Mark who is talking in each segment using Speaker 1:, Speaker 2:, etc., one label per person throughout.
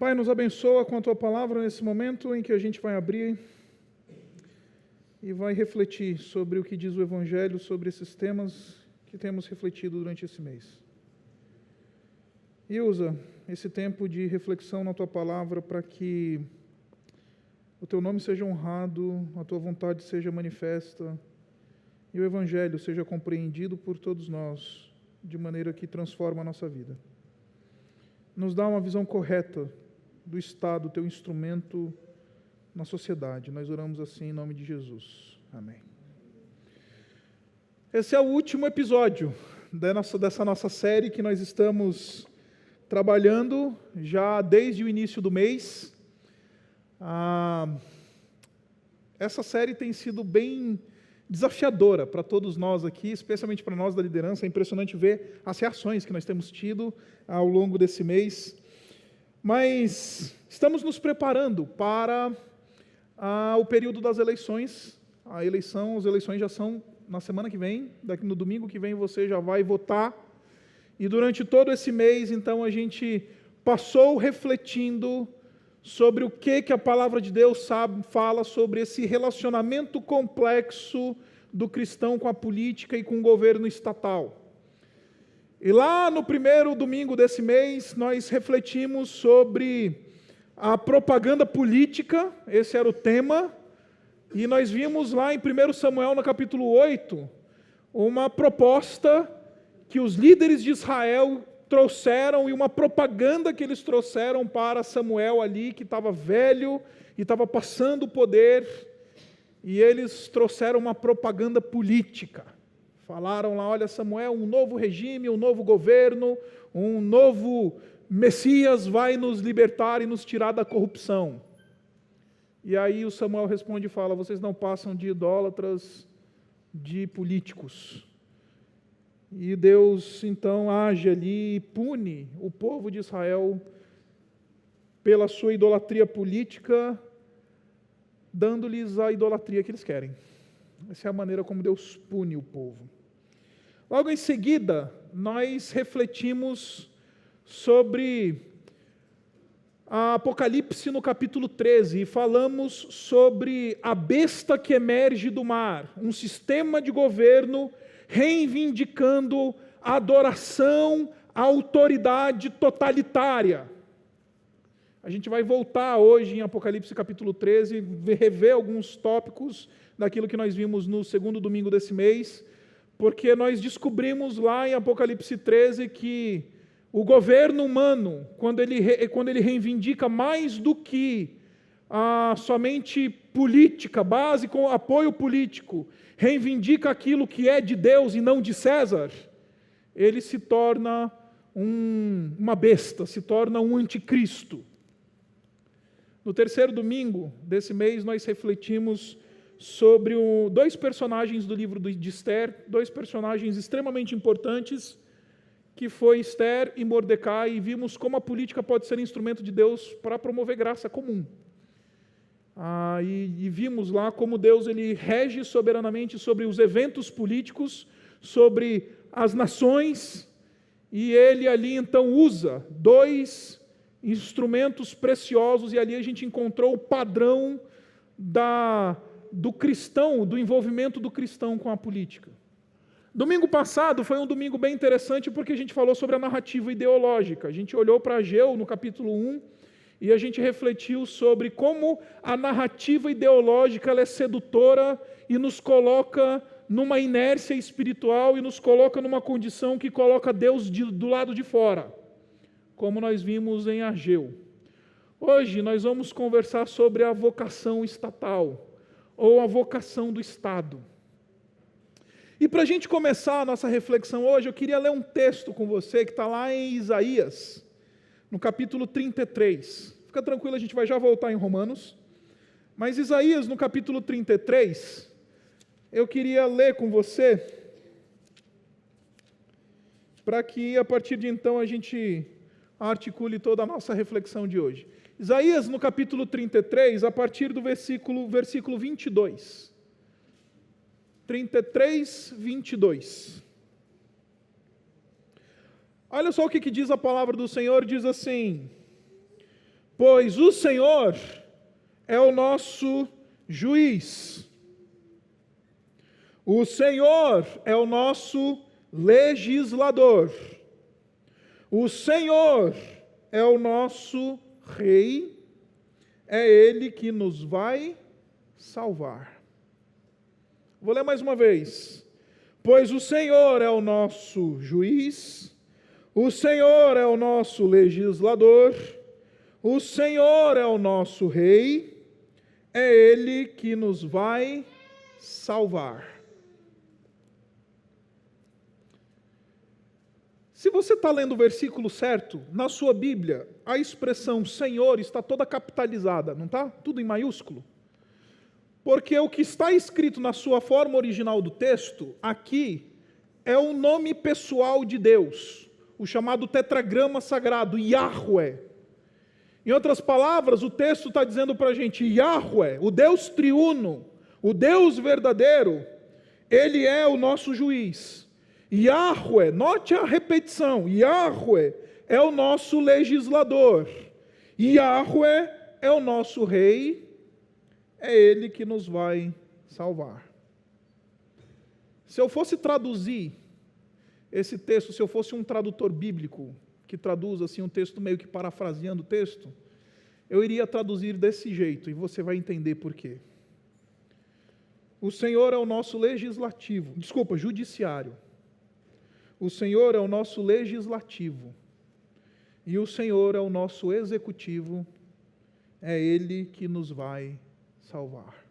Speaker 1: Pai, nos abençoa com a Tua palavra nesse momento em que a gente vai abrir e vai refletir sobre o que diz o Evangelho, sobre esses temas que temos refletido durante esse mês. E usa esse tempo de reflexão na Tua palavra para que o Teu nome seja honrado, a Tua vontade seja manifesta e o Evangelho seja compreendido por todos nós de maneira que transforma a nossa vida. Nos dá uma visão correta do Estado, Teu instrumento na sociedade. Nós oramos assim em nome de Jesus. Amém. Esse é o último episódio dessa nossa série que nós estamos trabalhando já desde o início do mês. Essa série tem sido bem desafiadora para todos nós aqui, especialmente para nós da liderança. É impressionante ver as reações que nós temos tido ao longo desse mês. Mas estamos nos preparando para o período das eleições. As eleições já são na semana que vem, no domingo que vem você já vai votar. E durante todo esse mês, então, a gente passou refletindo sobre o que a palavra de Deus fala sobre esse relacionamento complexo do cristão com a política e com o governo estatal. E lá no primeiro domingo desse mês, nós refletimos sobre a propaganda política, esse era o tema, e nós vimos lá em 1 Samuel, no capítulo 8, uma proposta que os líderes de Israel trouxeram, e uma propaganda que eles trouxeram para Samuel ali, que estava velho e estava passando o poder, e eles trouxeram uma propaganda política. Falaram lá, olha Samuel, um novo regime, um novo governo, um novo Messias vai nos libertar e nos tirar da corrupção. E aí o Samuel responde e fala, vocês não passam de idólatras, de políticos. E Deus então age ali e pune o povo de Israel pela sua idolatria política, dando-lhes a idolatria que eles querem. Essa é a maneira como Deus pune o povo. Logo em seguida, nós refletimos sobre a Apocalipse no capítulo 13 e falamos sobre a besta que emerge do mar, um sistema de governo reivindicando a adoração à autoridade totalitária. A gente vai voltar hoje em Apocalipse capítulo 13, rever alguns tópicos daquilo que nós vimos no segundo domingo desse mês, porque nós descobrimos lá em Apocalipse 13 que o governo humano, quando ele reivindica mais do que somente política, base com apoio político, reivindica aquilo que é de Deus e não de César, ele se torna uma besta, se torna um anticristo. No terceiro domingo desse mês, nós refletimos sobre dois personagens do livro de Esther, dois personagens extremamente importantes, que foi Esther e Mordecai, e vimos como a política pode ser instrumento de Deus para promover graça comum. E vimos lá como Deus ele rege soberanamente sobre os eventos políticos, sobre as nações, e ele ali então usa dois instrumentos preciosos, e ali a gente encontrou o padrão do cristão, do envolvimento do cristão com a política. Domingo passado foi um domingo bem interessante porque a gente falou sobre a narrativa ideológica. A gente olhou para Ageu no capítulo 1 e a gente refletiu sobre como a narrativa ideológica ela é sedutora e nos coloca numa inércia espiritual e nos coloca numa condição que coloca Deus do lado de fora, como nós vimos em Ageu. Hoje nós vamos conversar sobre a vocação estatal ou a vocação do Estado. E para a gente começar a nossa reflexão hoje, eu queria ler um texto com você que está lá em Isaías, no capítulo 33. Fica tranquilo, a gente vai já voltar em Romanos. Mas Isaías, no capítulo 33, eu queria ler com você, para que a partir de então a gente articule toda a nossa reflexão de hoje. Isaías, no capítulo 33, a partir do versículo 22. 33, 22. Olha só o que diz a palavra do Senhor, diz assim: Pois o Senhor é o nosso juiz. O Senhor é o nosso legislador. O Senhor é o nosso rei. É Ele que nos vai salvar. Vou ler mais uma vez. Pois o Senhor é o nosso juiz. O Senhor é o nosso legislador. O Senhor é o nosso rei. É Ele que nos vai salvar. Se você está lendo o versículo certo, na sua Bíblia, a expressão Senhor está toda capitalizada, não está? Tudo em maiúsculo. Porque o que está escrito na sua forma original do texto, aqui, é o nome pessoal de Deus, o chamado tetragrama sagrado, Yahweh. Em outras palavras, o texto está dizendo para a gente, Yahweh, o Deus triuno, o Deus verdadeiro, Ele é o nosso juiz. Yahweh, note a repetição, Yahweh é o nosso legislador, Yahweh é o nosso rei, é Ele que nos vai salvar. Se eu fosse traduzir esse texto, se eu fosse um tradutor bíblico, que traduz assim um texto meio que parafraseando o texto, eu iria traduzir desse jeito, e você vai entender por quê. O Senhor é o nosso judiciário. O Senhor é o nosso legislativo, e o Senhor é o nosso executivo, é Ele que nos vai salvar.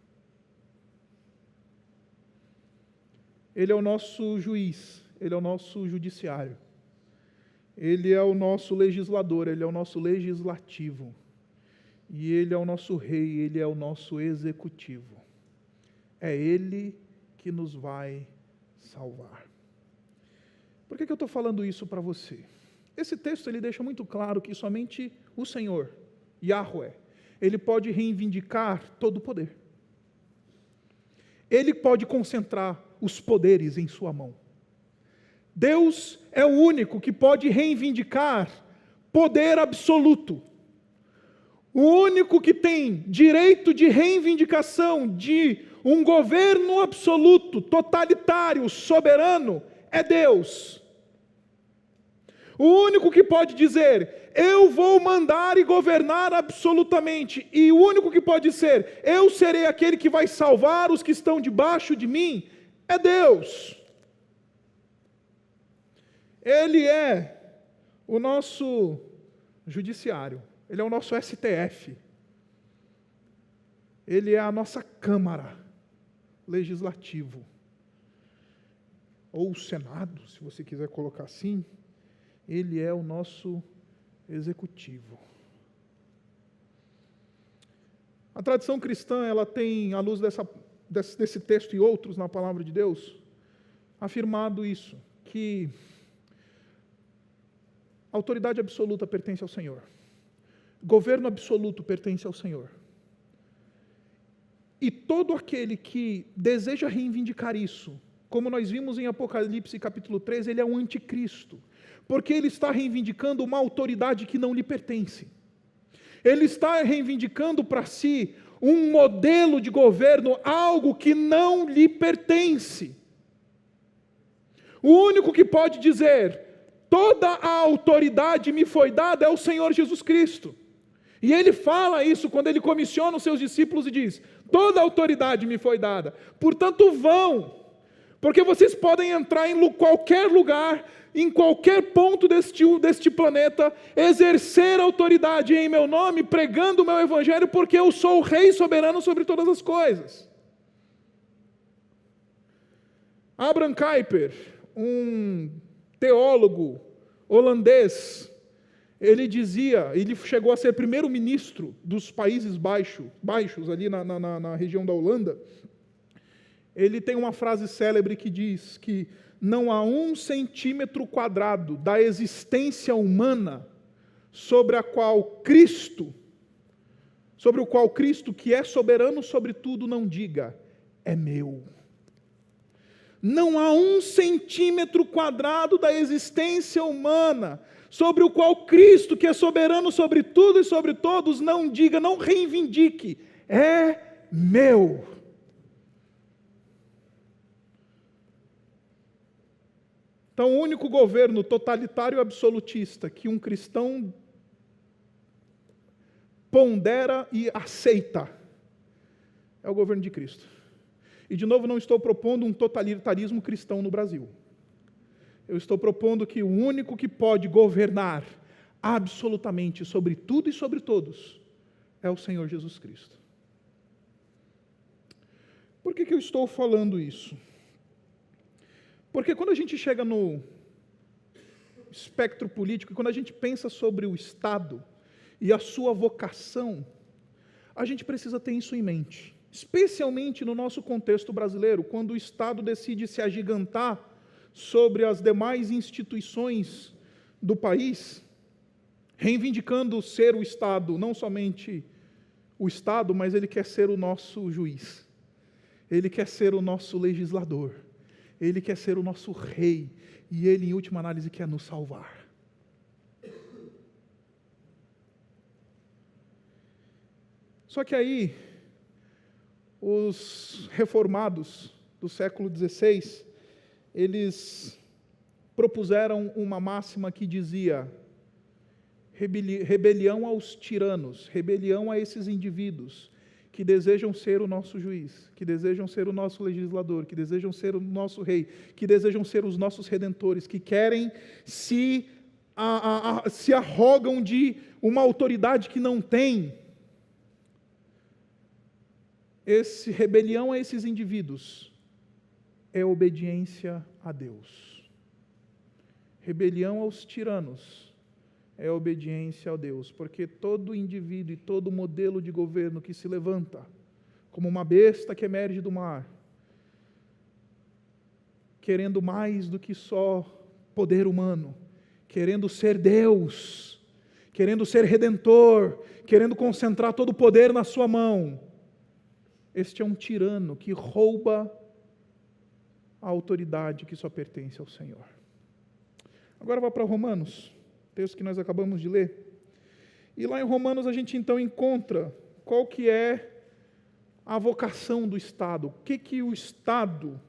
Speaker 1: Ele é o nosso juiz, Ele é o nosso judiciário, Ele é o nosso legislador, Ele é o nosso legislativo, e Ele é o nosso rei, Ele é o nosso executivo. É Ele que nos vai salvar. Por que eu estou falando isso para você? Esse texto ele deixa muito claro que somente o Senhor, Yahweh, Ele pode reivindicar todo o poder. Ele pode concentrar os poderes em sua mão. Deus é o único que pode reivindicar poder absoluto. O único que tem direito de reivindicação de um governo absoluto, totalitário, soberano, é Deus. O único que pode dizer, eu vou mandar e governar absolutamente, e o único que pode dizer, eu serei aquele que vai salvar os que estão debaixo de mim, é Deus. Ele é o nosso judiciário, Ele é o nosso STF, Ele é a nossa Câmara Legislativo, ou o Senado, se você quiser colocar assim. Ele é o nosso executivo. A tradição cristã, ela tem, à luz desse texto e outros na palavra de Deus, afirmado isso, que a autoridade absoluta pertence ao Senhor. Governo absoluto pertence ao Senhor. E todo aquele que deseja reivindicar isso, como nós vimos em Apocalipse capítulo 3, ele é um anticristo. Porque ele está reivindicando uma autoridade que não lhe pertence. Ele está reivindicando para si um modelo de governo, algo que não lhe pertence. O único que pode dizer, toda a autoridade me foi dada, é o Senhor Jesus Cristo. E ele fala isso quando ele comissiona os seus discípulos e diz, toda a autoridade me foi dada, portanto vão, porque vocês podem entrar em qualquer lugar, em qualquer ponto deste planeta, exercer autoridade em meu nome, pregando o meu evangelho, porque eu sou o rei soberano sobre todas as coisas. Abraham Kuyper, um teólogo holandês, ele chegou a ser primeiro-ministro dos Países Baixos, ali na região da Holanda. Ele tem uma frase célebre que diz que não há 1 centímetro quadrado da existência humana sobre o qual Cristo, que é soberano sobre tudo, não diga, é meu. Não há 1 centímetro quadrado da existência humana sobre o qual Cristo, que é soberano sobre tudo e sobre todos, não diga, não reivindique, é meu. Então, o único governo totalitário e absolutista que um cristão pondera e aceita é o governo de Cristo. E, de novo, não estou propondo um totalitarismo cristão no Brasil. Eu estou propondo que o único que pode governar absolutamente sobre tudo e sobre todos é o Senhor Jesus Cristo. Por que eu estou falando isso? Porque quando a gente chega no espectro político, quando a gente pensa sobre o Estado e a sua vocação, a gente precisa ter isso em mente. Especialmente no nosso contexto brasileiro, quando o Estado decide se agigantar sobre as demais instituições do país, reivindicando ser o Estado, não somente o Estado, mas ele quer ser o nosso juiz, ele quer ser o nosso legislador, ele quer ser o nosso rei, e ele, em última análise, quer nos salvar. Só que aí, os reformados do século XVI, eles propuseram uma máxima que dizia: rebelião aos tiranos, rebelião a esses indivíduos que desejam ser o nosso juiz, que desejam ser o nosso legislador, que desejam ser o nosso rei, que desejam ser os nossos redentores, que querem se arrogam de uma autoridade que não tem. Rebelião a esses indivíduos é obediência a Deus. Rebelião aos tiranos é obediência a Deus, porque todo indivíduo e todo modelo de governo que se levanta como uma besta que emerge do mar, querendo mais do que só poder humano, querendo ser Deus, querendo ser redentor, querendo concentrar todo o poder na sua mão, este é um tirano que rouba a autoridade que só pertence ao Senhor. Agora vá para Romanos, texto que nós acabamos de ler. E lá em Romanos a gente então encontra qual que é a vocação do Estado, o que o Estado,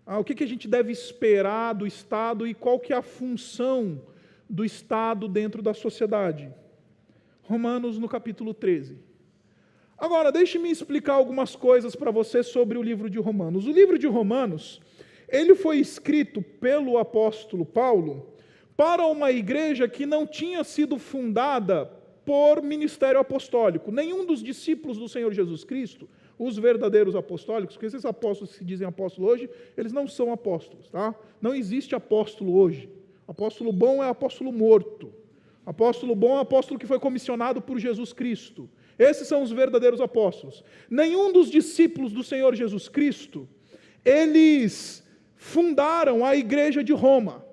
Speaker 1: o que a gente deve esperar do Estado e qual que é a função do Estado dentro da sociedade. Romanos no capítulo 13. Agora, deixe-me explicar algumas coisas para você sobre o livro de Romanos. O livro de Romanos, ele foi escrito pelo apóstolo Paulo para uma igreja que não tinha sido fundada por ministério apostólico. Nenhum dos discípulos do Senhor Jesus Cristo, os verdadeiros apostólicos, porque esses apóstolos que se dizem apóstolos hoje, eles não são apóstolos, tá? Não existe apóstolo hoje. Apóstolo bom é apóstolo morto. Apóstolo bom é apóstolo que foi comissionado por Jesus Cristo. Esses são os verdadeiros apóstolos. Nenhum dos discípulos do Senhor Jesus Cristo, eles fundaram a igreja de Roma.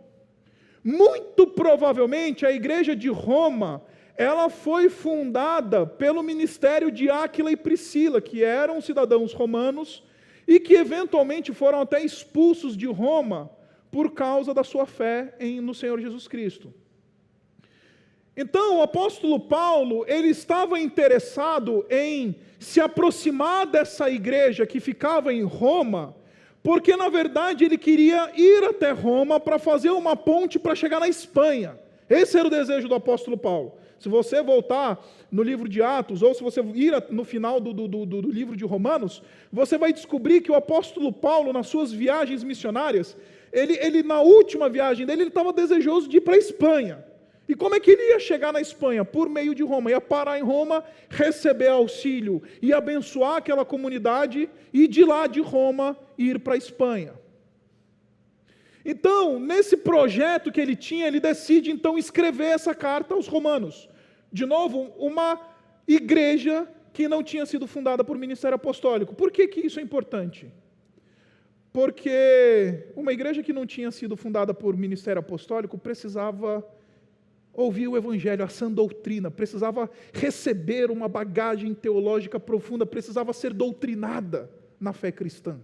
Speaker 1: Muito provavelmente a igreja de Roma, ela foi fundada pelo ministério de Áquila e Priscila, que eram cidadãos romanos e que eventualmente foram até expulsos de Roma por causa da sua fé no Senhor Jesus Cristo. Então, o apóstolo Paulo, ele estava interessado em se aproximar dessa igreja que ficava em Roma, porque, na verdade, ele queria ir até Roma para fazer uma ponte para chegar na Espanha. Esse era o desejo do apóstolo Paulo. Se você voltar no livro de Atos, ou se você ir no final do livro de Romanos, você vai descobrir que o apóstolo Paulo, nas suas viagens missionárias, ele na última viagem dele, ele estava desejoso de ir para a Espanha. E como é que ele ia chegar na Espanha? Por meio de Roma. Ia parar em Roma, receber auxílio e abençoar aquela comunidade e de lá de Roma ir para a Espanha. Então, nesse projeto que ele tinha, ele decide então escrever essa carta aos romanos. De novo, uma igreja que não tinha sido fundada por ministério apostólico. Por que isso é importante? Porque uma igreja que não tinha sido fundada por ministério apostólico precisava ouvir o Evangelho, a sã doutrina, precisava receber uma bagagem teológica profunda, precisava ser doutrinada na fé cristã.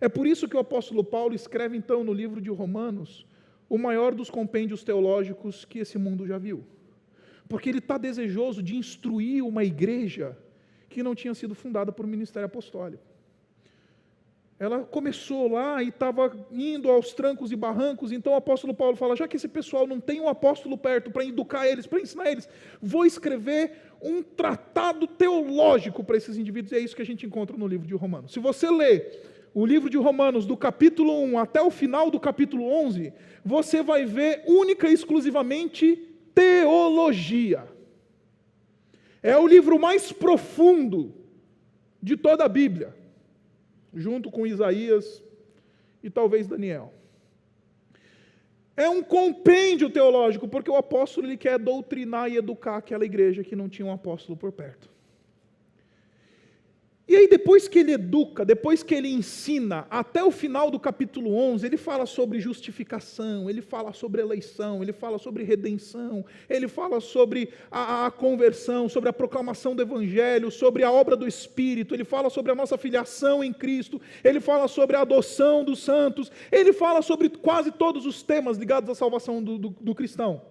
Speaker 1: É por isso que o apóstolo Paulo escreve então no livro de Romanos o maior dos compêndios teológicos que esse mundo já viu. Porque ele está desejoso de instruir uma igreja que não tinha sido fundada por ministério apostólico. Ela começou lá e estava indo aos trancos e barrancos, então o apóstolo Paulo fala, já que esse pessoal não tem um apóstolo perto para educar eles, para ensinar eles, vou escrever um tratado teológico para esses indivíduos, e é isso que a gente encontra no livro de Romanos. Se você ler o livro de Romanos, do capítulo 1 até o final do capítulo 11, você vai ver única e exclusivamente teologia. É o livro mais profundo de toda a Bíblia, junto com Isaías e talvez Daniel. É um compêndio teológico, porque o apóstolo ele quer doutrinar e educar aquela igreja que não tinha um apóstolo por perto. E aí depois que ele educa, depois que ele ensina, até o final do capítulo 11, ele fala sobre justificação, ele fala sobre eleição, ele fala sobre redenção, ele fala sobre a conversão, sobre a proclamação do evangelho, sobre a obra do Espírito, ele fala sobre a nossa filiação em Cristo, ele fala sobre a adoção dos santos, ele fala sobre quase todos os temas ligados à salvação do cristão.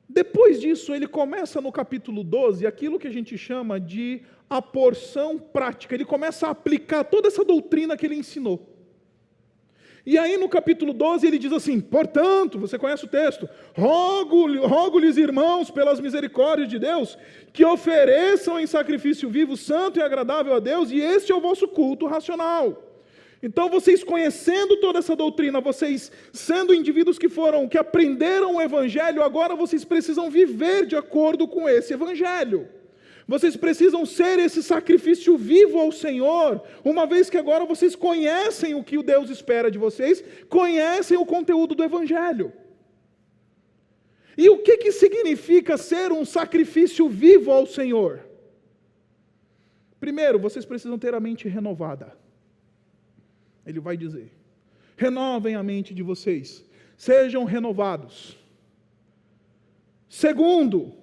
Speaker 1: Depois disso, ele começa no capítulo 12, aquilo que a gente chama de a porção prática. Ele começa a aplicar toda essa doutrina que ele ensinou. E aí no capítulo 12 ele diz assim, portanto, você conhece o texto, rogo-lhes, irmãos, pelas misericórdias de Deus, que ofereçam em sacrifício vivo, santo e agradável a Deus, e este é o vosso culto racional. Então vocês conhecendo toda essa doutrina, vocês sendo indivíduos que aprenderam o evangelho, agora vocês precisam viver de acordo com esse evangelho. Vocês precisam ser esse sacrifício vivo ao Senhor, uma vez que agora vocês conhecem o que o Deus espera de vocês, conhecem o conteúdo do evangelho. E o que significa ser um sacrifício vivo ao Senhor? Primeiro, vocês precisam ter a mente renovada. Ele vai dizer, renovem a mente de vocês, sejam renovados. Segundo,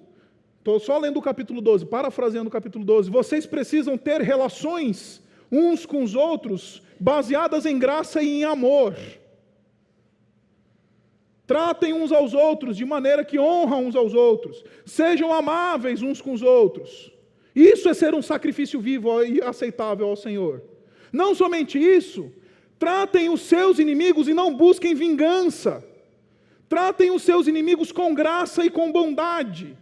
Speaker 1: estou só lendo o capítulo 12, parafraseando o capítulo 12, vocês precisam ter relações uns com os outros, baseadas em graça e em amor. Tratem uns aos outros de maneira que honram uns aos outros, sejam amáveis uns com os outros. Isso é ser um sacrifício vivo e aceitável ao Senhor. Não somente isso, tratem os seus inimigos e não busquem vingança. Tratem os seus inimigos com graça e com bondade.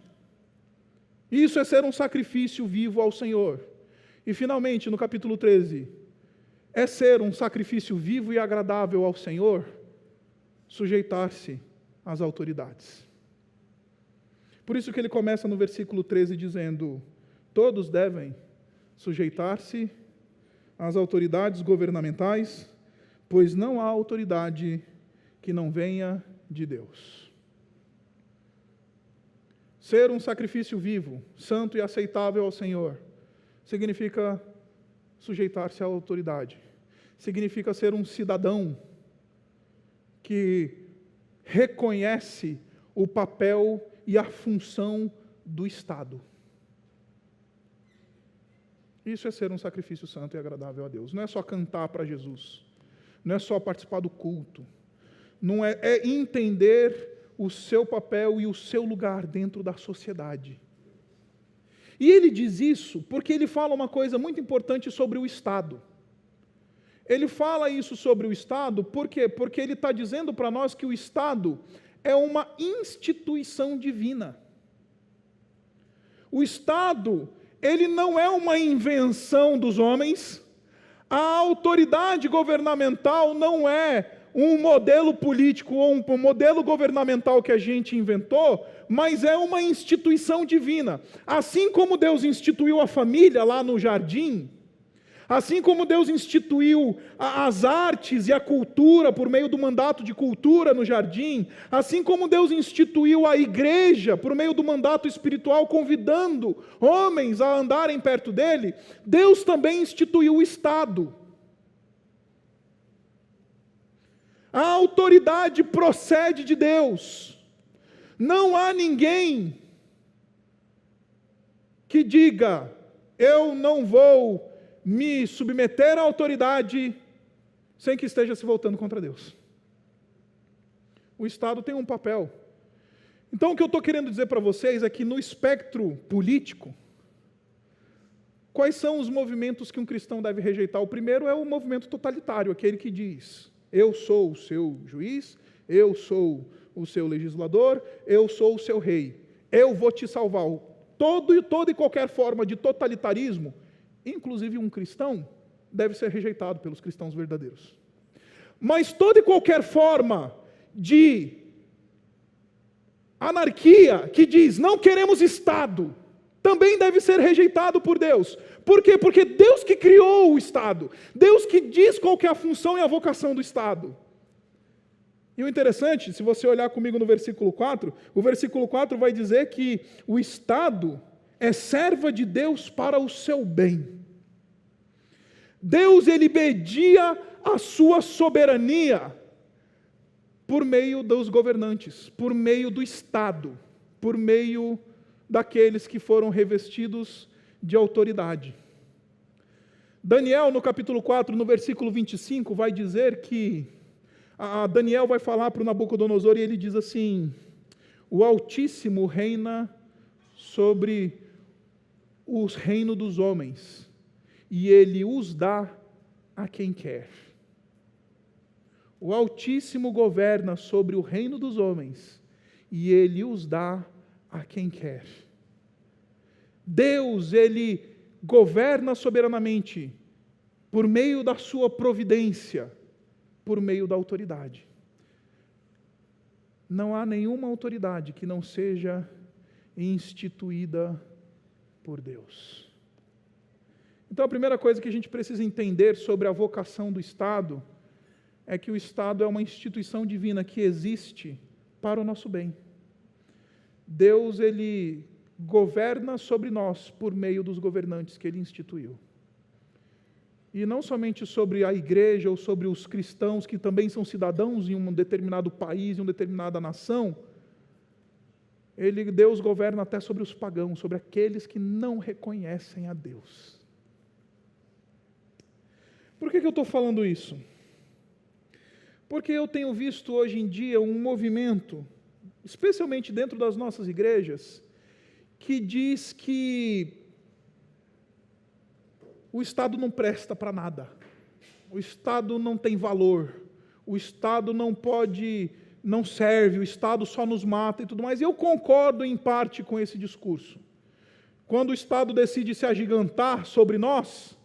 Speaker 1: Isso é ser um sacrifício vivo ao Senhor. E finalmente, no capítulo 13, é ser um sacrifício vivo e agradável ao Senhor, sujeitar-se às autoridades. Por isso que ele começa no versículo 13 dizendo, todos devem sujeitar-se às autoridades governamentais, pois não há autoridade que não venha de Deus. Ser um sacrifício vivo, santo e aceitável ao Senhor, significa sujeitar-se à autoridade. Significa ser um cidadão que reconhece o papel e a função do Estado. Isso é ser um sacrifício santo e agradável a Deus. Não é só cantar para Jesus. Não é só participar do culto. Não é entender o seu papel e o seu lugar dentro da sociedade. E ele diz isso porque ele fala uma coisa muito importante sobre o Estado. Ele fala isso sobre o Estado, por quê? Porque ele está dizendo para nós que o Estado é uma instituição divina. O Estado, ele não é uma invenção dos homens. A autoridade governamental não é um modelo político ou um modelo governamental que a gente inventou, mas é uma instituição divina. Assim como Deus instituiu a família lá no jardim, assim como Deus instituiu as artes e a cultura por meio do mandato de cultura no jardim, assim como Deus instituiu a igreja por meio do mandato espiritual, convidando homens a andarem perto dele, Deus também instituiu o Estado. A autoridade procede de Deus. Não há ninguém que diga, eu não vou me submeter à autoridade sem que esteja se voltando contra Deus. O Estado tem um papel. Então, o que eu estou querendo dizer para vocês é que no espectro político, quais são os movimentos que um cristão deve rejeitar? O primeiro é o movimento totalitário, aquele que diz: eu sou o seu juiz, eu sou o seu legislador, eu sou o seu rei, eu vou te salvar. Toda e qualquer forma de totalitarismo, inclusive um cristão, deve ser rejeitado pelos cristãos verdadeiros. Mas toda e qualquer forma de anarquia, que diz, não queremos Estado, também deve ser rejeitado por Deus. Por quê? Porque Deus que criou o Estado, Deus que diz qual que é a função e a vocação do Estado. E o interessante, se você olhar comigo no versículo 4, o versículo 4 vai dizer que o Estado é serva de Deus para o seu bem. Deus, ele media a sua soberania por meio dos governantes, por meio do Estado, por meio daqueles que foram revestidos de autoridade. Daniel, no capítulo 4, no versículo 25, vai dizer que Daniel vai falar para o Nabucodonosor e ele diz assim: o Altíssimo reina sobre os reinos dos homens, e ele os dá a quem quer. O Altíssimo governa sobre o reino dos homens, e ele os dá a quem quer. Deus, ele governa soberanamente por meio da sua providência, por meio da autoridade. Não há nenhuma autoridade que não seja instituída por Deus. Então, a primeira coisa que a gente precisa entender sobre a vocação do Estado é que o Estado é uma instituição divina que existe para o nosso bem. Deus, ele governa sobre nós por meio dos governantes que ele instituiu. E não somente sobre a igreja ou sobre os cristãos que também são cidadãos em um determinado país, em uma determinada nação. Deus governa até sobre os pagãos, sobre aqueles que não reconhecem a Deus. Por que eu estou falando isso? Porque eu tenho visto hoje em dia um movimento, especialmente dentro das nossas igrejas, que diz que o Estado não presta para nada, o Estado não tem valor, o Estado não serve, o Estado só nos mata e tudo mais. E eu concordo em parte com esse discurso. Quando o Estado decide se agigantar sobre nós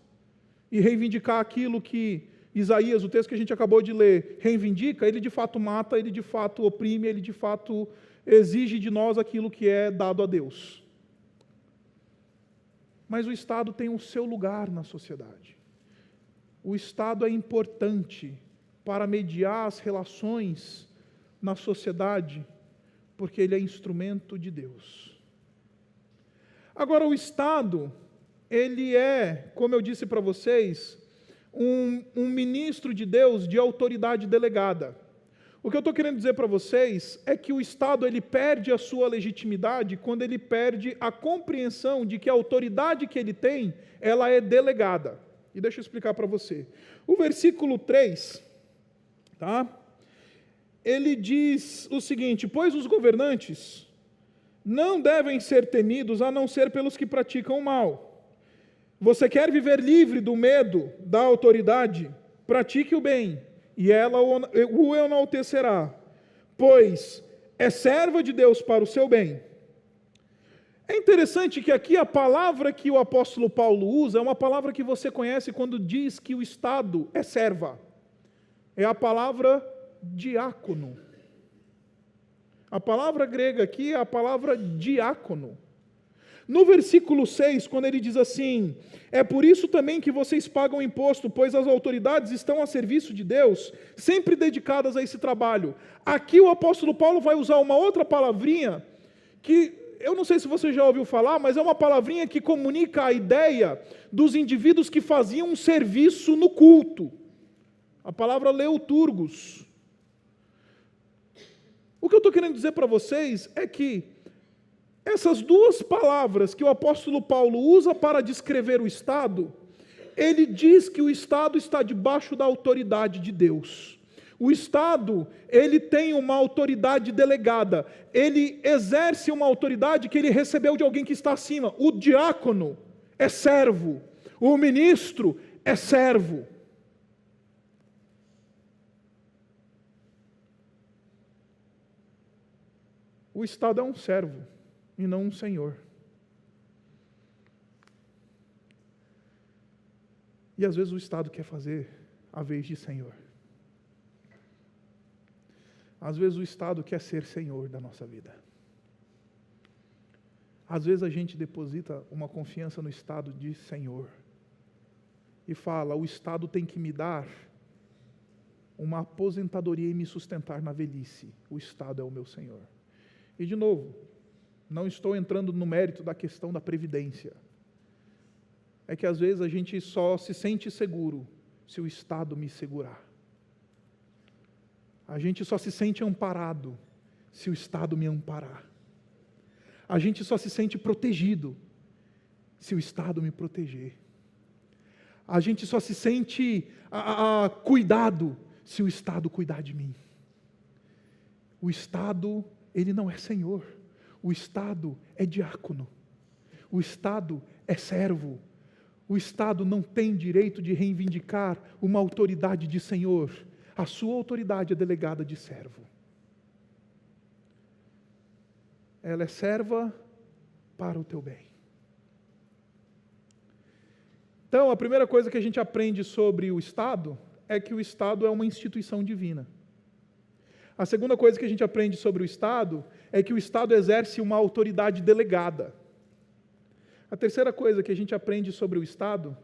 Speaker 1: e reivindicar aquilo que Isaías, o texto que a gente acabou de ler, reivindica, ele de fato mata, ele de fato oprime, ele de fato exige de nós aquilo que é dado a Deus. Mas o Estado tem o seu lugar na sociedade. O Estado é importante para mediar as relações na sociedade, porque ele é instrumento de Deus. Agora, o Estado, ele é, como eu disse para vocês, um ministro de Deus de autoridade delegada. O que eu estou querendo dizer para vocês é que o Estado, ele perde a sua legitimidade quando ele perde a compreensão de que a autoridade que ele tem, ela é delegada. E deixa eu explicar para você. O versículo 3, tá? Ele diz o seguinte: pois os governantes não devem ser temidos a não ser pelos que praticam o mal. Você quer viver livre do medo da autoridade? Pratique o bem, e ela o enaltecerá, pois é serva de Deus para o seu bem. É interessante que aqui a palavra que o apóstolo Paulo usa é uma palavra que você conhece quando diz que o Estado é serva. É a palavra diácono. A palavra grega aqui é a palavra diácono. No versículo 6, quando ele diz assim: é por isso também que vocês pagam imposto, pois as autoridades estão a serviço de Deus, sempre dedicadas a esse trabalho. Aqui o apóstolo Paulo vai usar uma outra palavrinha, que eu não sei se você já ouviu falar, mas é uma palavrinha que comunica a ideia dos indivíduos que faziam um serviço no culto. A palavra leuturgos. O que eu estou querendo dizer para vocês é que essas duas palavras que o apóstolo Paulo usa para descrever o Estado, ele diz que o Estado está debaixo da autoridade de Deus. O Estado, ele tem uma autoridade delegada, ele exerce uma autoridade que ele recebeu de alguém que está acima. O diácono é servo, o ministro é servo. O Estado é um servo e não um senhor. E às vezes o Estado quer fazer a vez de senhor. Às vezes o Estado quer ser senhor da nossa vida. Às vezes a gente deposita uma confiança no Estado de senhor. E fala, o Estado tem que me dar uma aposentadoria e me sustentar na velhice. O Estado é o meu senhor. E de novo, não estou entrando no mérito da questão da previdência. É que às vezes a gente só se sente seguro se o Estado me segurar. A gente só se sente amparado se o Estado me amparar. A gente só se sente protegido se o Estado me proteger. A gente só se sente cuidado se o Estado cuidar de mim. O Estado, ele não é senhor. O Estado é diácono. O Estado é servo. O Estado não tem direito de reivindicar uma autoridade de senhor. A sua autoridade é delegada de servo. Ela é serva para o teu bem. Então, a primeira coisa que a gente aprende sobre o Estado é que o Estado é uma instituição divina. A segunda coisa que a gente aprende sobre o Estado é que o Estado exerce uma autoridade delegada. A terceira coisa que a gente aprende sobre o Estado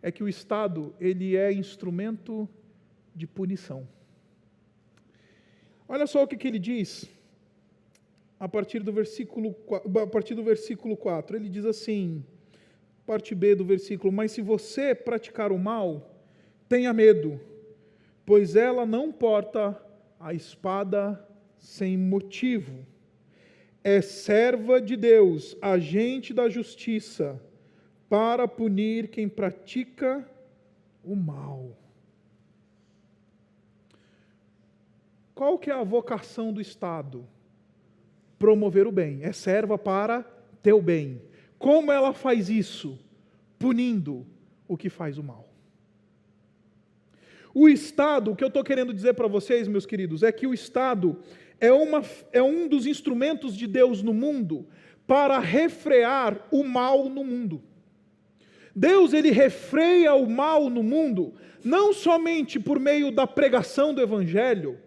Speaker 1: é que o Estado, ele é instrumento de punição. Olha só o que ele diz a partir do versículo 4. Ele diz assim, parte B do versículo, mas se você praticar o mal, tenha medo, pois ela não porta a espada sem motivo. É serva de Deus, agente da justiça, para punir quem pratica o mal. Qual que é a vocação do Estado? Promover o bem. É serva para teu bem. Como ela faz isso? Punindo o que faz o mal. O Estado, o que eu estou querendo dizer para vocês, meus queridos, é que o Estado é um dos instrumentos de Deus no mundo para refrear o mal no mundo. Deus, ele refreia o mal no mundo, não somente por meio da pregação do Evangelho,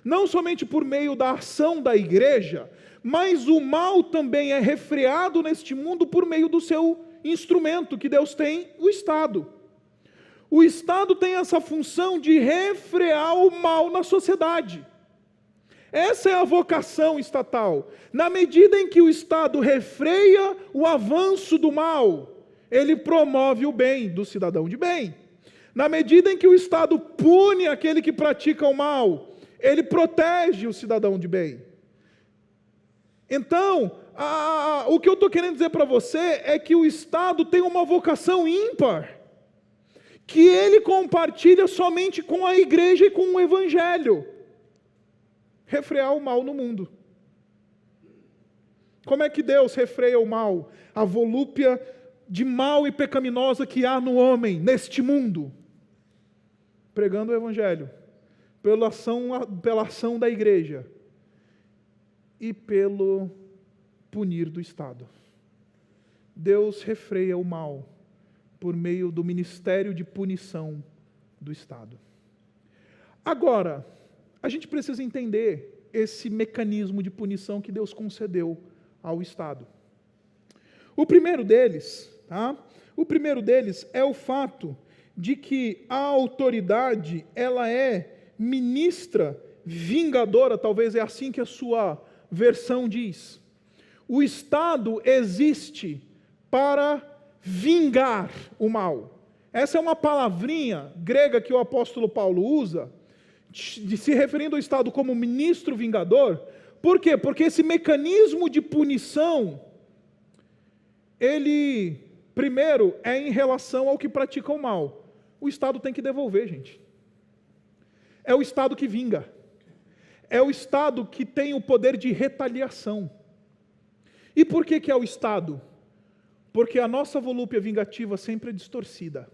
Speaker 1: não somente por meio da ação da igreja, mas o mal também é refreado neste mundo por meio do seu instrumento que Deus tem, o Estado. O Estado tem essa função de refrear o mal na sociedade. Essa é a vocação estatal. Na medida em que o Estado refreia o avanço do mal, ele promove o bem do cidadão de bem. Na medida em que o Estado pune aquele que pratica o mal, ele protege o cidadão de bem. Então, o que eu estou querendo dizer para você é que o Estado tem uma vocação ímpar, que ele compartilha somente com a igreja e com o Evangelho. Refrear o mal no mundo. Como é que Deus refreia o mal? A volúpia de mal e pecaminosa que há no homem, neste mundo. Pregando o Evangelho. Pela ação da igreja. E pelo punir do Estado. Deus refreia o mal por meio do ministério de punição do Estado. Agora, a gente precisa entender esse mecanismo de punição que Deus concedeu ao Estado. O primeiro deles é o fato de que a autoridade, ela é ministra vingadora, talvez é assim que a sua versão diz. O Estado existe para vingar o mal. Essa é uma palavrinha grega que o apóstolo Paulo usa, se referindo ao Estado como ministro vingador. Por quê? Porque esse mecanismo de punição, ele, primeiro, é em relação ao que pratica o mal. O Estado tem que devolver, gente. É o Estado que vinga. É o Estado que tem o poder de retaliação. E por que é o Estado? Porque a nossa volúpia vingativa sempre é distorcida.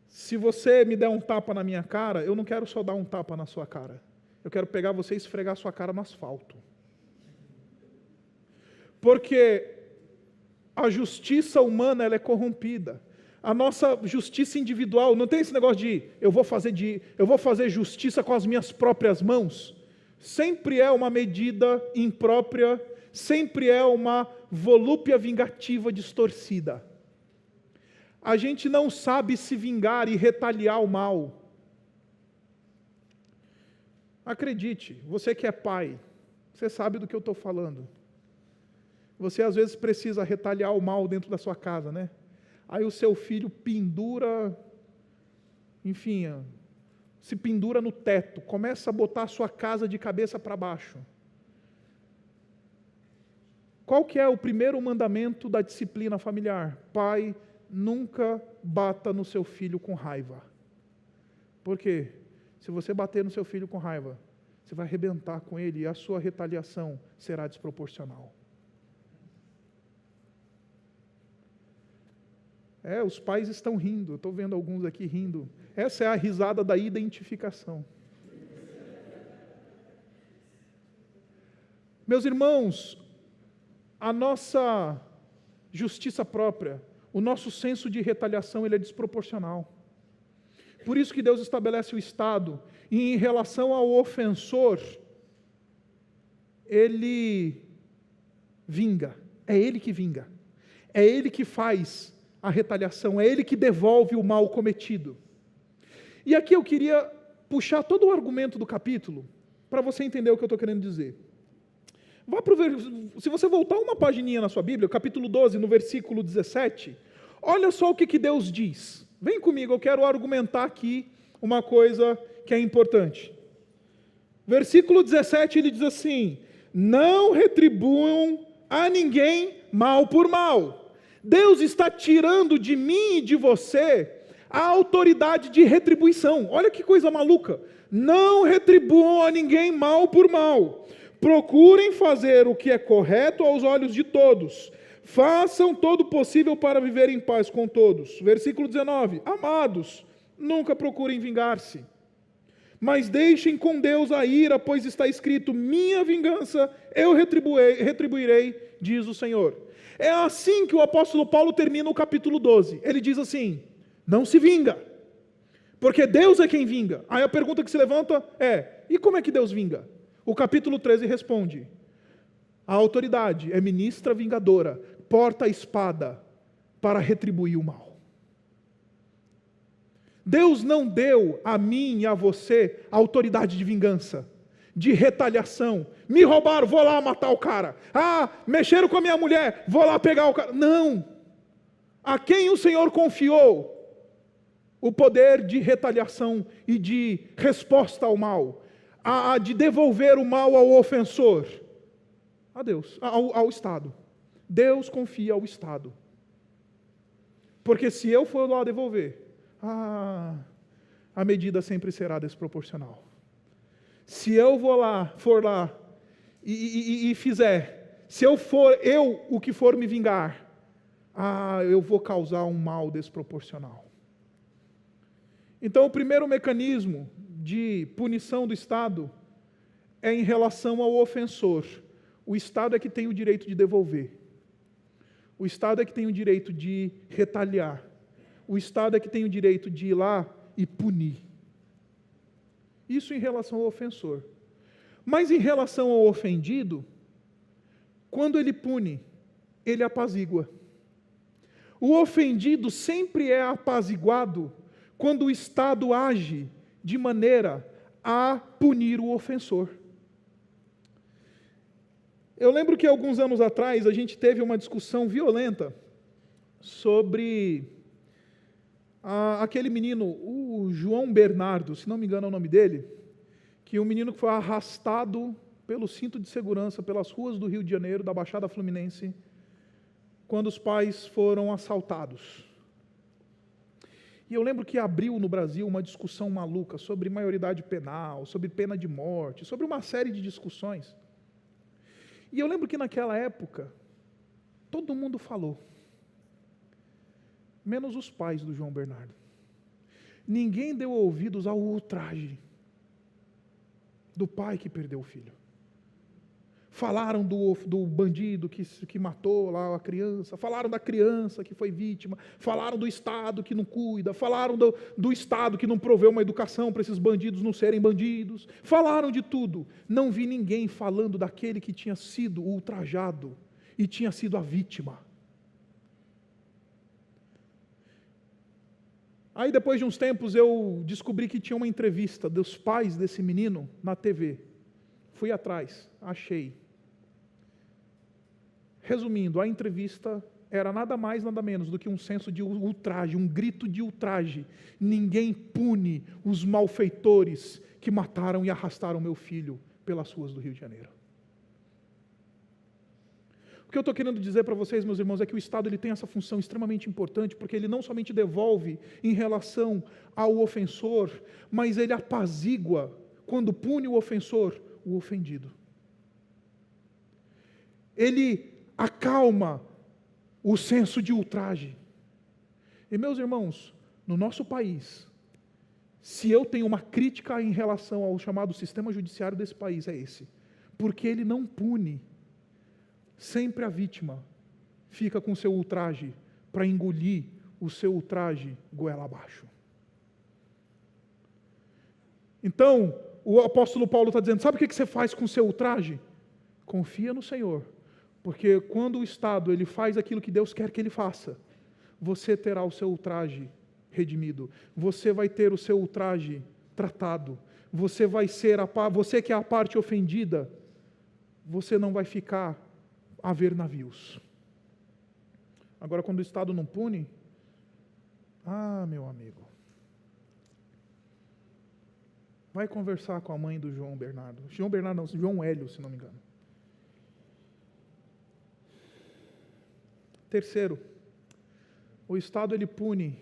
Speaker 1: Se você me der um tapa na minha cara, eu não quero só dar um tapa na sua cara. Eu quero pegar você e esfregar a sua cara no asfalto. Porque a justiça humana ela é corrompida. A nossa justiça individual, não tem esse negócio de eu vou fazer justiça com as minhas próprias mãos. Sempre é uma medida imprópria, sempre é uma volúpia vingativa distorcida. A gente não sabe se vingar e retaliar o mal. Acredite, você que é pai, você sabe do que eu estou falando. Você às vezes precisa retaliar o mal dentro da sua casa, né? Aí o seu filho pendura, enfim, se pendura no teto, começa a botar a sua casa de cabeça para baixo. Qual que é o primeiro mandamento da disciplina familiar? Pai, nunca bata no seu filho com raiva. Por quê? Se você bater no seu filho com raiva, você vai arrebentar com ele e a sua retaliação será desproporcional. Os pais estão rindo, eu estou vendo alguns aqui rindo. Essa é a risada da identificação. Meus irmãos, a nossa justiça própria, o nosso senso de retaliação, ele é desproporcional. Por isso que Deus estabelece o Estado, e em relação ao ofensor, ele vinga, é ele que vinga, é ele que faz a retaliação, é ele que devolve o mal cometido. E aqui eu queria puxar todo o argumento do capítulo, para você entender o que eu estou querendo dizer. Se você voltar uma pagininha na sua Bíblia, capítulo 12, no versículo 17, olha só o que Deus diz. Vem comigo, eu quero argumentar aqui uma coisa que é importante. Versículo 17, ele diz assim: não retribuam a ninguém mal por mal. Deus está tirando de mim e de você a autoridade de retribuição. Olha que coisa maluca. Não retribuam a ninguém mal por mal. Procurem fazer o que é correto aos olhos de todos. Façam todo o possível para viver em paz com todos. Versículo 19. Amados, nunca procurem vingar-se, mas deixem com Deus a ira, pois está escrito: minha vingança eu retribuirei, diz o Senhor. É assim que o apóstolo Paulo termina o capítulo 12. Ele diz assim: não se vinga, porque Deus é quem vinga. Aí a pergunta que se levanta é: e como é que Deus vinga? O capítulo 13 responde: a autoridade é ministra vingadora, porta a espada para retribuir o mal. Deus não deu a mim e a você a autoridade de vingança, de retaliação. Me roubaram, vou lá matar o cara. Mexeram com a minha mulher, vou lá pegar o cara. Não. A quem o Senhor confiou o poder de retaliação e de resposta ao mal, de devolver o mal ao ofensor? A Deus, ao Estado. Deus confia ao Estado. Porque se eu for lá devolver, a medida sempre será desproporcional. Se eu for lá e fizer, se eu for o que for me vingar, eu vou causar um mal desproporcional. Então o primeiro mecanismo de punição do Estado é em relação ao ofensor. O Estado é que tem o direito de devolver. O Estado é que tem o direito de retaliar. O Estado é que tem o direito de ir lá e punir. Isso em relação ao ofensor. Mas em relação ao ofendido, quando ele pune, ele apazigua. O ofendido sempre é apaziguado quando o Estado age de maneira a punir o ofensor. Eu lembro que alguns anos atrás a gente teve uma discussão violenta sobre aquele menino, o João Bernardo, se não me engano é o nome dele, que o menino que foi arrastado pelo cinto de segurança pelas ruas do Rio de Janeiro, da Baixada Fluminense, quando os pais foram assaltados. E eu lembro que abriu no Brasil uma discussão maluca sobre maioridade penal, sobre pena de morte, sobre uma série de discussões. E eu lembro que naquela época, todo mundo falou, menos os pais do João Bernardo. Ninguém deu ouvidos ao ultraje do pai que perdeu o filho. Falaram do bandido que matou lá a criança, falaram da criança que foi vítima, falaram do Estado que não cuida, falaram do Estado que não proveu uma educação para esses bandidos não serem bandidos, falaram de tudo. Não vi ninguém falando daquele que tinha sido ultrajado e tinha sido a vítima. Aí depois de uns tempos eu descobri que tinha uma entrevista dos pais desse menino na TV. Fui atrás, achei. Resumindo, a entrevista era nada mais, nada menos do que um senso de ultraje, um grito de ultraje. Ninguém pune os malfeitores que mataram e arrastaram meu filho pelas ruas do Rio de Janeiro. O que eu estou querendo dizer para vocês, meus irmãos, é que o Estado ele tem essa função extremamente importante, porque ele não somente devolve em relação ao ofensor, mas ele apazigua, quando pune o ofensor, o ofendido. Ele acalma o senso de ultraje. E meus irmãos, no nosso país, se eu tenho uma crítica em relação ao chamado sistema judiciário desse país, é esse. Porque ele não pune. Sempre a vítima fica com seu ultraje para engolir o seu ultraje goela abaixo. Então, o apóstolo Paulo está dizendo, sabe o que você faz com o seu ultraje? Confia no Senhor. Porque quando o Estado ele faz aquilo que Deus quer que ele faça, você terá o seu ultraje redimido. Você vai ter o seu ultraje tratado. Você vai ser você que é a parte ofendida, você não vai ficar a ver navios. Agora, quando o Estado não pune, meu amigo, vai conversar com a mãe do João Bernardo. João Bernardo não, João Hélio, se não me engano. Terceiro, o Estado ele pune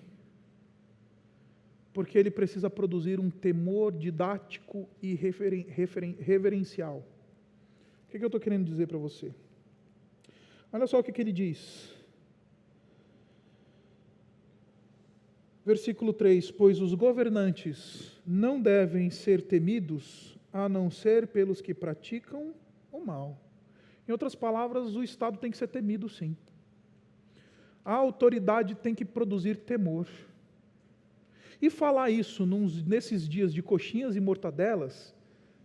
Speaker 1: porque ele precisa produzir um temor didático e reverencial. O que eu estou querendo dizer para você? Olha só o que ele diz. Versículo 3, pois os governantes não devem ser temidos, a não ser pelos que praticam o mal. Em outras palavras, o Estado tem que ser temido, sim. A autoridade tem que produzir temor. E falar isso nesses dias de coxinhas e mortadelas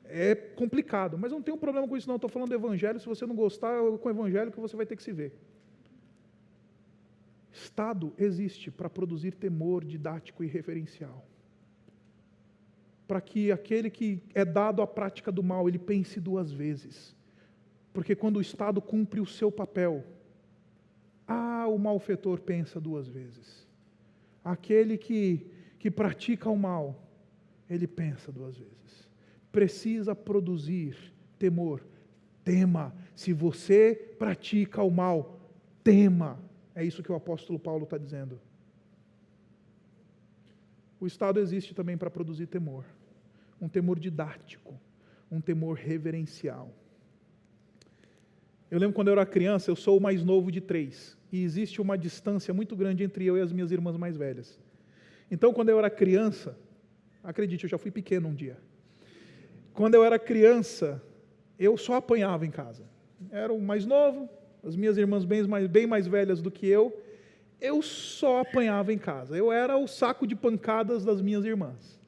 Speaker 1: é complicado, mas eu não tenho problema com isso não, estou falando do Evangelho, se você não gostar, é com o Evangelho que você vai ter que se ver. Estado existe para produzir temor didático e referencial. Para que aquele que é dado à prática do mal, ele pense duas vezes. Porque quando o Estado cumpre o seu papel, o malfeitor pensa duas vezes. Aquele que pratica o mal, ele pensa duas vezes. Precisa produzir temor. Tema. Se você pratica o mal, tema. É isso que o apóstolo Paulo está dizendo. O Estado existe também para produzir temor. Um temor didático. Um temor reverencial. Eu lembro quando eu era criança, eu sou o mais novo de 3. E existe uma distância muito grande entre eu e as minhas irmãs mais velhas. Então, quando eu era criança, acredite, eu já fui pequeno um dia. Quando eu era criança, eu só apanhava em casa. Era o mais novo, as minhas irmãs bem mais velhas do que eu só apanhava em casa. Eu era o saco de pancadas das minhas irmãs.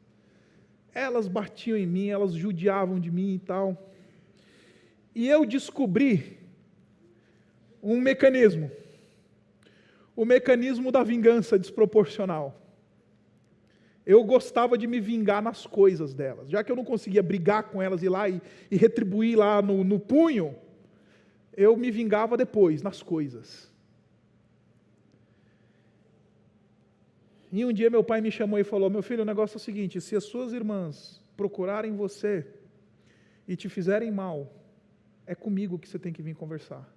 Speaker 1: Elas batiam em mim, elas judiavam de mim e tal. E eu descobri um mecanismo. O mecanismo da vingança desproporcional. Eu gostava de me vingar nas coisas delas. Já que eu não conseguia brigar com elas, ir lá e retribuir lá no punho, eu me vingava depois, nas coisas. E um dia meu pai me chamou e falou, meu filho, o negócio é o seguinte, se as suas irmãs procurarem você e te fizerem mal, é comigo que você tem que vir conversar.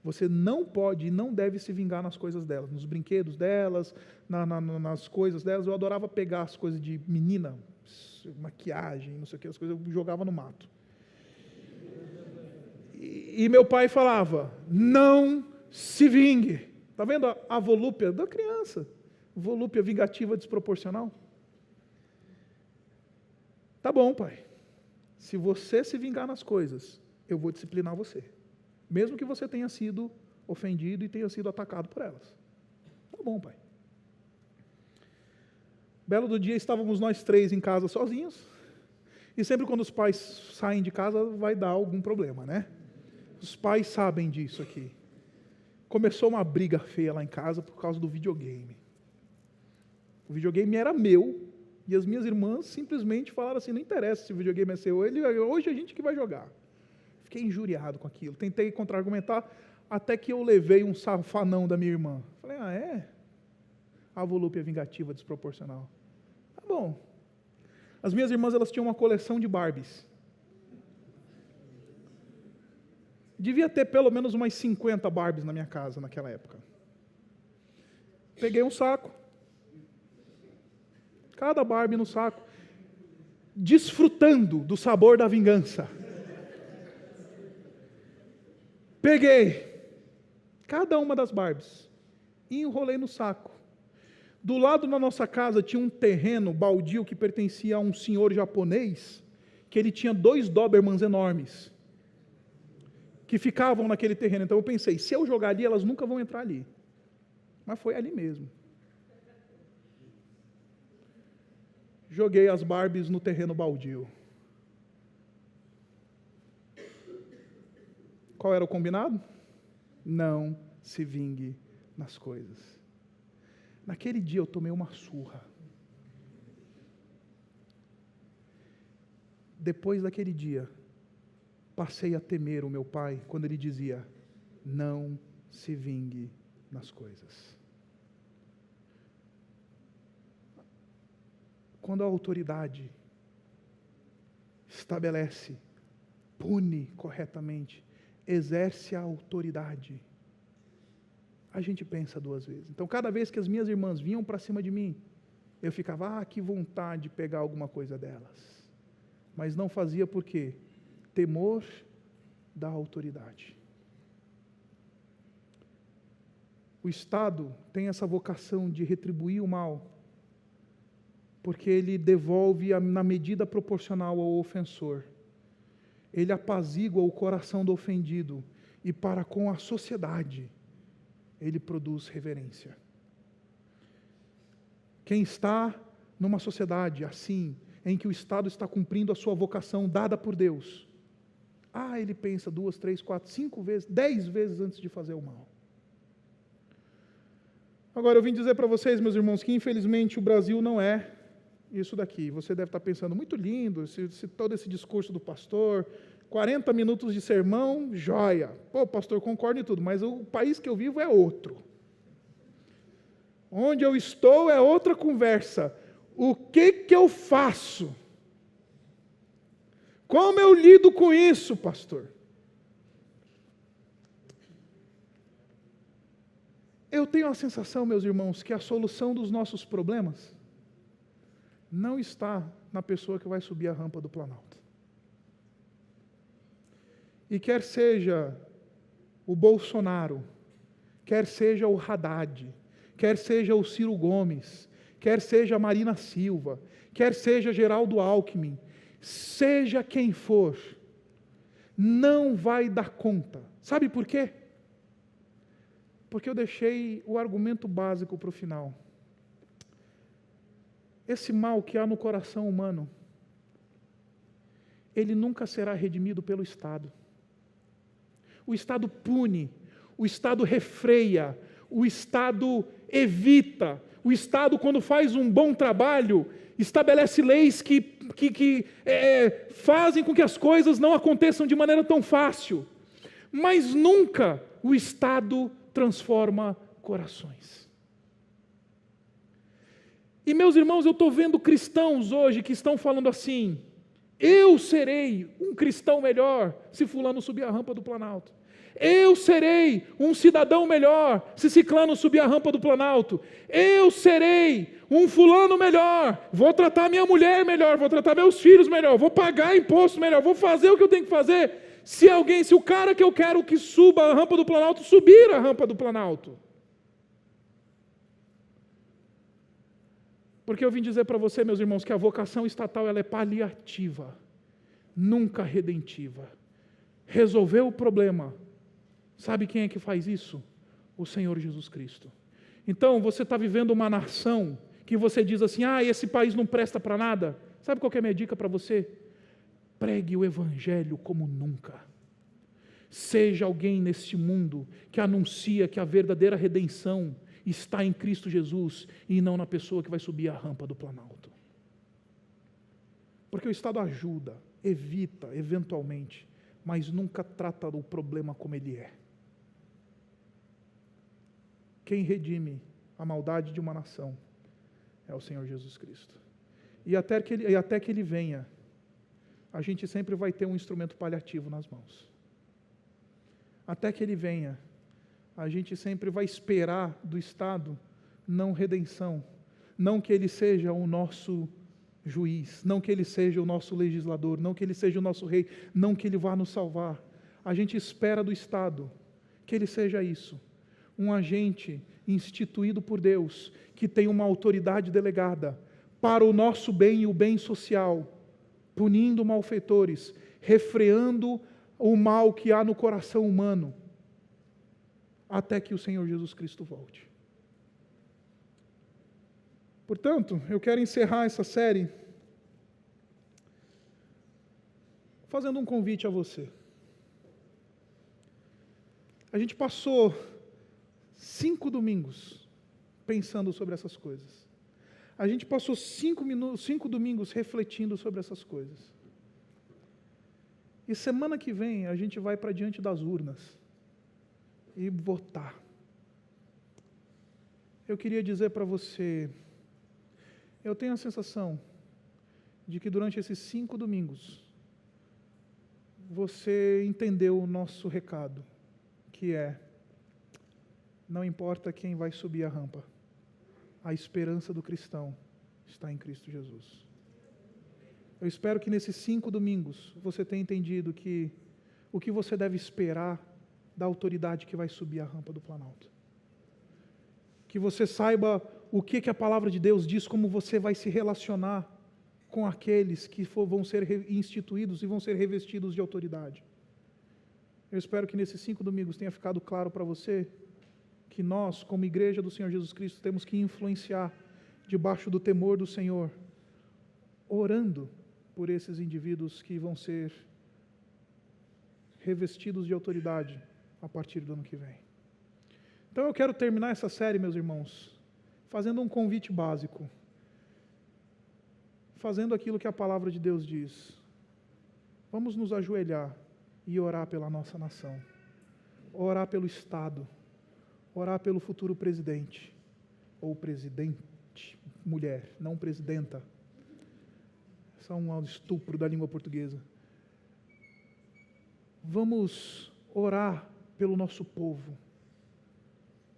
Speaker 1: Você não pode e não deve se vingar nas coisas delas, nos brinquedos delas, nas coisas delas. Eu adorava pegar as coisas de menina, maquiagem, não sei o que, as coisas eu jogava no mato. E meu pai falava, não se vingue. Está vendo a volúpia da criança? Volúpia vingativa desproporcional. Tá bom, pai. Se você se vingar nas coisas, eu vou disciplinar você. Mesmo que você tenha sido ofendido e tenha sido atacado por elas. Tá bom, pai. Belo do dia, estávamos nós 3 em casa sozinhos. E sempre quando os pais saem de casa, vai dar algum problema, né? Os pais sabem disso aqui. Começou uma briga feia lá em casa por causa do videogame. O videogame era meu, e as minhas irmãs simplesmente falaram assim, não interessa se o videogame é seu, hoje é a gente que vai jogar. Fiquei injuriado com aquilo, tentei contra-argumentar, até que eu levei um safanão da minha irmã. Falei, é? A volúpia vingativa desproporcional. Tá bom. As minhas irmãs, elas tinham uma coleção de Barbies. Devia ter pelo menos umas 50 Barbies na minha casa naquela época. Peguei um saco. Cada Barbie no saco. Desfrutando do sabor da vingança. Peguei cada uma das Barbies e enrolei no saco. Do lado da nossa casa tinha um terreno baldio que pertencia a um senhor japonês, que ele tinha 2 Dobermans enormes, que ficavam naquele terreno. Então eu pensei, se eu jogar ali, elas nunca vão entrar ali. Mas foi ali mesmo. Joguei as Barbies no terreno baldio. Qual era o combinado? Não se vingue nas coisas. Naquele dia eu tomei uma surra. Depois daquele dia, passei a temer o meu pai quando ele dizia, não se vingue nas coisas. Quando a autoridade estabelece, pune corretamente, exerce a autoridade, a gente pensa 2 vezes. Então, cada vez que as minhas irmãs vinham para cima de mim, eu ficava, que vontade de pegar alguma coisa delas. Mas não fazia por quê? Temor da autoridade. O Estado tem essa vocação de retribuir o mal, porque ele devolve na medida proporcional ao ofensor. Ele apazigua o coração do ofendido e para com a sociedade ele produz reverência. Quem está numa sociedade assim, em que o Estado está cumprindo a sua vocação dada por Deus, ele pensa 2, 3, 4, 5 vezes, 10 vezes antes de fazer o mal. Agora eu vim dizer para vocês, meus irmãos, que infelizmente o Brasil não é isso daqui. Você deve estar pensando, muito lindo, todo esse discurso do pastor, 40 minutos de sermão, joia. Pô, pastor, concordo em tudo, mas o país que eu vivo é outro. Onde eu estou é outra conversa. O que eu faço? Como eu lido com isso, pastor? Eu tenho a sensação, meus irmãos, que a solução dos nossos problemas não está na pessoa que vai subir a rampa do Planalto. E quer seja o Bolsonaro, quer seja o Haddad, quer seja o Ciro Gomes, quer seja a Marina Silva, quer seja Geraldo Alckmin, seja quem for, não vai dar conta. Sabe por quê? Porque eu deixei o argumento básico para o final. Esse mal que há no coração humano, ele nunca será redimido pelo Estado. O Estado pune, o Estado refreia, o Estado evita, o Estado, quando faz um bom trabalho, estabelece leis que fazem com que as coisas não aconteçam de maneira tão fácil. Mas nunca o Estado transforma corações. E meus irmãos, eu estou vendo cristãos hoje que estão falando assim, eu serei um cristão melhor se fulano subir a rampa do Planalto. Eu serei um cidadão melhor se Ciclano subir a rampa do Planalto. Eu serei um fulano melhor. Vou tratar minha mulher melhor, vou tratar meus filhos melhor, vou pagar imposto melhor, vou fazer o que eu tenho que fazer. Se o cara que eu quero que suba a rampa do Planalto, subir a rampa do Planalto. Porque eu vim dizer para você, meus irmãos, que a vocação estatal ela é paliativa, nunca redentiva. Resolveu o problema. Sabe quem é que faz isso? O Senhor Jesus Cristo. Então, você está vivendo uma nação que você diz assim, esse país não presta para nada. Sabe qual que é a minha dica para você? Pregue o Evangelho como nunca. Seja alguém neste mundo que anuncia que a verdadeira redenção está em Cristo Jesus e não na pessoa que vai subir a rampa do Planalto. Porque o Estado ajuda, evita, eventualmente, mas nunca trata o problema como ele é. Quem redime a maldade de uma nação é o Senhor Jesus Cristo. E até que Ele venha, a gente sempre vai ter um instrumento paliativo nas mãos. Até que Ele venha, a gente sempre vai esperar do Estado não redenção, não que Ele seja o nosso juiz, não que Ele seja o nosso legislador, não que Ele seja o nosso rei, não que Ele vá nos salvar. A gente espera do Estado que Ele seja isso, um agente instituído por Deus, que tem uma autoridade delegada para o nosso bem e o bem social, punindo malfeitores, refreando o mal que há no coração humano, até que o Senhor Jesus Cristo volte. Portanto, eu quero encerrar essa série fazendo um convite a você. A gente passou 5 domingos pensando sobre essas coisas. A gente passou 5 domingos refletindo sobre essas coisas. E semana que vem a gente vai para diante das urnas e votar. Eu queria dizer para você, eu tenho a sensação de que durante esses 5 domingos você entendeu o nosso recado, que é: não importa quem vai subir a rampa, a esperança do cristão está em Cristo Jesus. Eu espero que nesses 5 domingos você tenha entendido que o que você deve esperar da autoridade que vai subir a rampa do Planalto. Que você saiba o que a palavra de Deus diz, como você vai se relacionar com aqueles que vão ser instituídos e vão ser revestidos de autoridade. Eu espero que nesses 5 domingos tenha ficado claro para você que nós, como igreja do Senhor Jesus Cristo, temos que influenciar debaixo do temor do Senhor, orando por esses indivíduos que vão ser revestidos de autoridade a partir do ano que vem. Então eu quero terminar essa série, meus irmãos, fazendo um convite básico, fazendo aquilo que a palavra de Deus diz. Vamos nos ajoelhar e orar pela nossa nação, orar pelo Estado, orar pelo futuro presidente, ou presidente, mulher, não presidenta. Esse é um estupro da língua portuguesa. Vamos orar pelo nosso povo,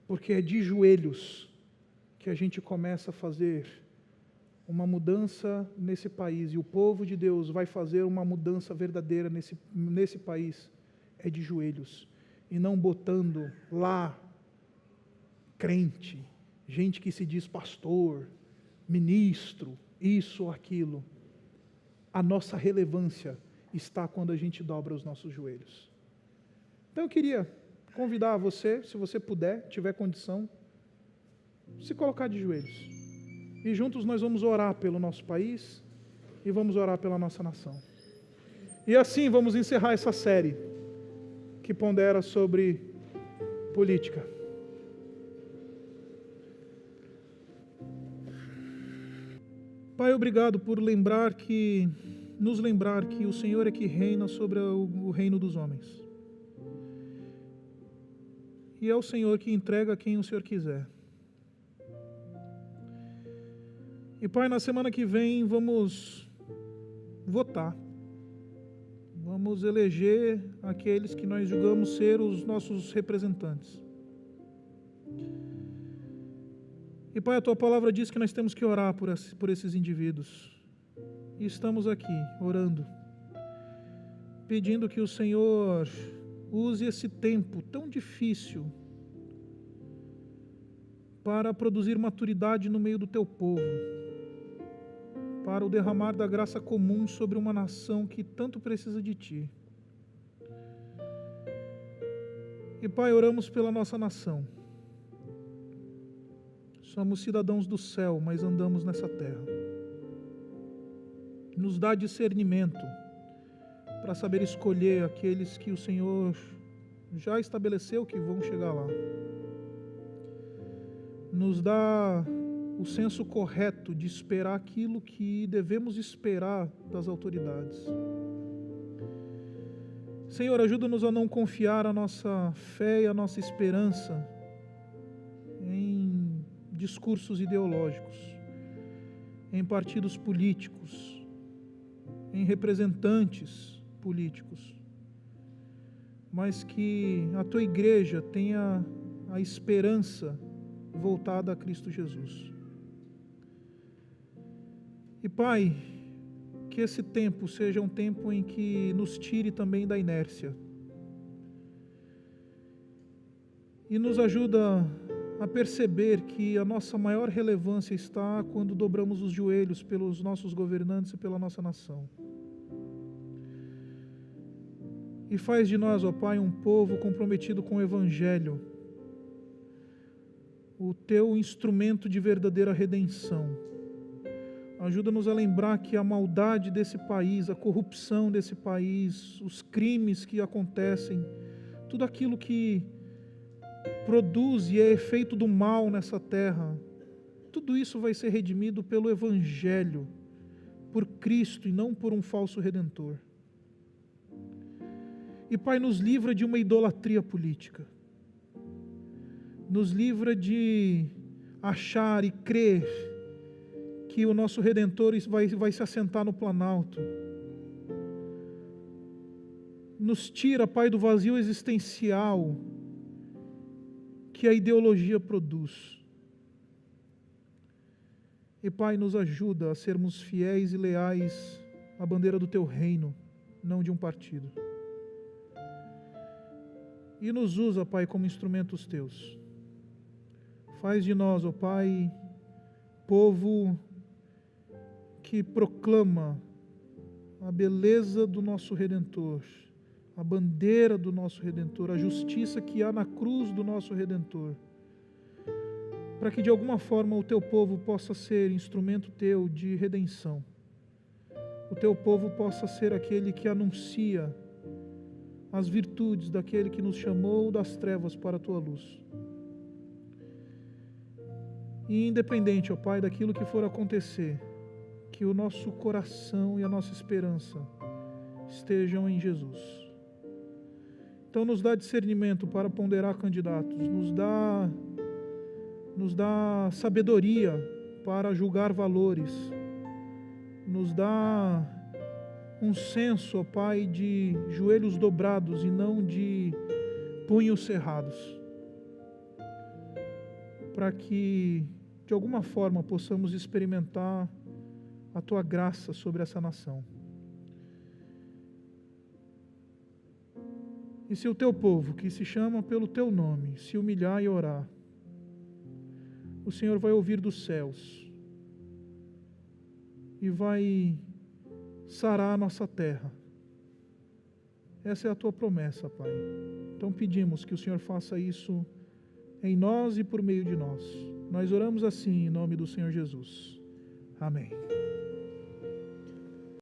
Speaker 1: porque é de joelhos que a gente começa a fazer uma mudança nesse país, e o povo de Deus vai fazer uma mudança verdadeira nesse país, é de joelhos, e não botando lá crente, gente que se diz pastor, ministro, isso ou aquilo. A nossa relevância está quando a gente dobra os nossos joelhos. Então eu queria convidar você, se você puder, tiver condição, se colocar de joelhos. E juntos nós vamos orar pelo nosso país e vamos orar pela nossa nação. E assim vamos encerrar essa série que pondera sobre política. Pai, obrigado por nos lembrar que o Senhor é que reina sobre o reino dos homens. E é o Senhor que entrega a quem o Senhor quiser. E Pai, na semana que vem vamos votar. Vamos eleger aqueles que nós julgamos ser os nossos representantes. E Pai, a Tua palavra diz que nós temos que orar por esses indivíduos. E estamos aqui, orando, pedindo que o Senhor use esse tempo tão difícil para produzir maturidade no meio do Teu povo, para o derramar da graça comum sobre uma nação que tanto precisa de Ti. E Pai, oramos pela nossa nação. Somos cidadãos do céu, mas andamos nessa terra. Nos dá discernimento para saber escolher aqueles que o Senhor já estabeleceu que vão chegar lá. Nos dá o senso correto de esperar aquilo que devemos esperar das autoridades. Senhor, ajuda-nos a não confiar a nossa fé e a nossa esperança em discursos ideológicos, em partidos políticos, em representantes políticos, mas que a Tua igreja tenha a esperança voltada a Cristo Jesus. E Pai, que esse tempo seja um tempo em que nos tire também da inércia e nos ajuda a perceber que a nossa maior relevância está quando dobramos os joelhos pelos nossos governantes e pela nossa nação. E faz de nós, ó Pai, um povo comprometido com o Evangelho, o Teu instrumento de verdadeira redenção. Ajuda-nos a lembrar que a maldade desse país, a corrupção desse país, os crimes que acontecem, tudo aquilo que produz e é efeito do mal nessa terra, tudo isso vai ser redimido pelo Evangelho, por Cristo e não por um falso redentor. E Pai, nos livra de uma idolatria política. Nos livra de achar e crer que o nosso Redentor vai se assentar no Planalto. Nos tira, Pai, do vazio existencial que a ideologia produz. E Pai, nos ajuda a sermos fiéis e leais à bandeira do Teu reino, não de um partido. E nos usa, Pai, como instrumentos Teus. Faz de nós, ó Pai, povo que proclama a beleza do nosso Redentor, a bandeira do nosso Redentor, a justiça que há na cruz do nosso Redentor, para que de alguma forma o Teu povo possa ser instrumento Teu de redenção. O Teu povo possa ser aquele que anuncia as virtudes daquele que nos chamou das trevas para a Tua luz. E independente, ó Pai, daquilo que for acontecer, que o nosso coração e a nossa esperança estejam em Jesus. Então nos dá discernimento para ponderar candidatos, nos dá sabedoria para julgar valores, nos dá um senso, ó Pai, de joelhos dobrados e não de punhos cerrados, para que de alguma forma possamos experimentar a Tua graça sobre essa nação. E se o Teu povo, que se chama pelo Teu nome, se humilhar e orar, o Senhor vai ouvir dos céus e vai sarar a nossa terra. Essa é a Tua promessa, Pai. Então pedimos que o Senhor faça isso em nós e por meio de nós. Nós oramos assim em nome do Senhor Jesus. Amém.